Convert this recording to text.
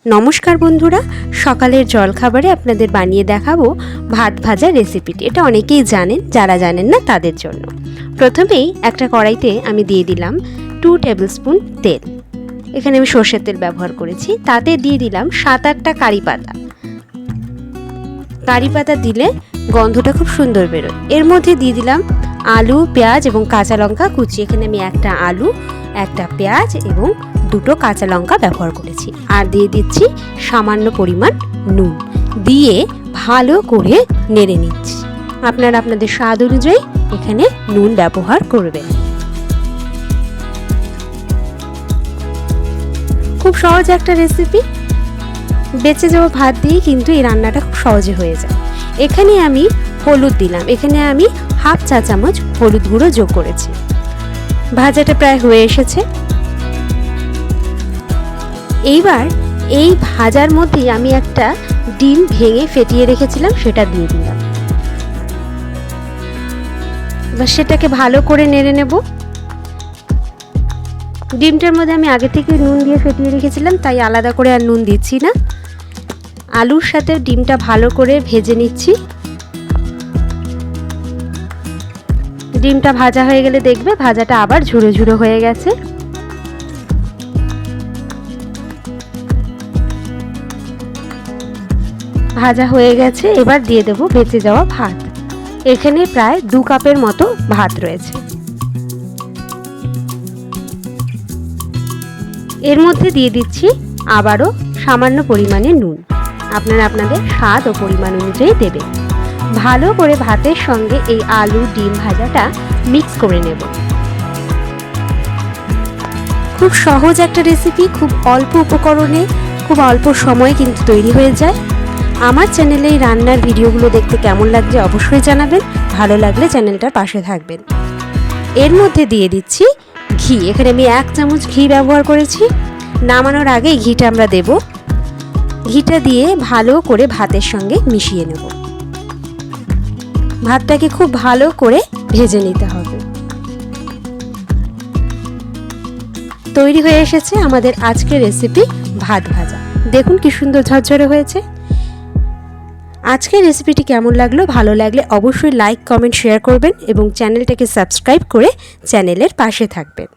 নমস্কার বন্ধুরা, সকালের জলখাবারে আপনাদের বানিয়ে দেখাবো ভাত ভাজা রেসিপিটি। এটা অনেকেই জানেন, যারা জানেন না তাদের জন্য। প্রথমেই একটা কড়াইতে আমি দিয়ে দিলাম 2 টেবিলস্পুন তেল। এখানে আমি সর্ষের তেল ব্যবহার করেছি। তাতে দিয়ে দিলাম 7-8টা কারি পাতা। কারি পাতা দিলে গন্ধটা খুব সুন্দর বেরোয়। এর মধ্যে দিয়ে দিলাম আলু, পেঁয়াজ এবং কাঁচা লঙ্কা কুচি। এখানে আমি একটা আলু, একটা পেঁয়াজ এবং 2টো কাঁচা লঙ্কা ব্যবহার করেছি। আর দিয়ে দিচ্ছি সামান্য পরিমাণ নুন, দিয়ে ভালো করে নেড়ে নিচ্ছি। আপনারা আপনাদের স্বাদ অনুযায়ী এখানে নুন ব্যবহার করবেন। খুব সহজ একটা রেসিপি। বেঁচে যাওয়া ভাত দিয়ে কিন্তু এই রান্নাটা খুব সহজে হয়ে যায়। এখানে আমি হলুদ দিলাম। এখানে আমি হাফ চা চামচ হলুদ গুঁড়ো যোগ করেছি। ভাজাটা প্রায় হয়ে এসেছে। এইবার এই ভাজার মধ্যেই আমি একটা ডিম ভেঙে ফেটিয়ে রেখেছিলাম, সেটা দিয়ে দিলাম। এবার সেটাকে ভালো করে নেড়ে নেব। ডিমটার মধ্যে আমি আগে থেকে নুন দিয়ে ফেটিয়ে রেখেছিলাম, তাই আলাদা করে আর নুন দিচ্ছি না। আলুর সাথে ডিমটা ভালো করে ভেজে নিচ্ছি। ডিমটা ভাজা হয়ে গেলে দেখবে ভাজাটা আবার ঝুরো ঝুরো হয়ে গেছে। ভাজা হয়ে গেছে। এবার দিয়ে দেব বেঁচে যাওয়া ভাত। এখানে প্রায় 2 কাপের মতো ভাত রয়েছে। এর মধ্যে দিয়ে দিচ্ছি আবারও সামান্য পরিমাণে নুন। আপনারা আপনাদের স্বাদ ও পরিমাণ অনুযায়ী দেবেন। ভালো করে ভাতের সঙ্গে এই আলু ডিম ভাজাটা মিক্স করে নেব। খুব সহজ একটা রেসিপি, খুব অল্প উপকরণে খুব অল্প সময়ে কিন্তু তৈরি হয়ে যায়। আমার চ্যানেলে এই রান্নার ভিডিওগুলো দেখতে কেমন লাগছে অবশ্যই জানাবেন। ভালো লাগলে চ্যানেলটার পাশে থাকবেন। এর মধ্যে দিয়ে দিচ্ছি ঘি। এখানে আমি 1 চামচ ঘি ব্যবহার করেছি। নামানোর আগে ঘিটা আমরা দেব। ঘিটা দিয়ে ভালো করে ভাতের সঙ্গে মিশিয়ে নেব। ভাতটাকে খুব ভালো করে ভেজে নিতে হবে। তৈরি হয়ে এসেছে আমাদের আজকের রেসিপি ভাত ভাজা। দেখুন কি সুন্দর ঝরঝরে হয়েছে। আজকের রেসিপিটি কেমন লাগলো, ভালো লাগলে অবশ্যই লাইক, কমেন্ট, শেয়ার করবেন এবং চ্যানেলটাকে সাবস্ক্রাইব করে চ্যানেলের পাশে থাকবেন।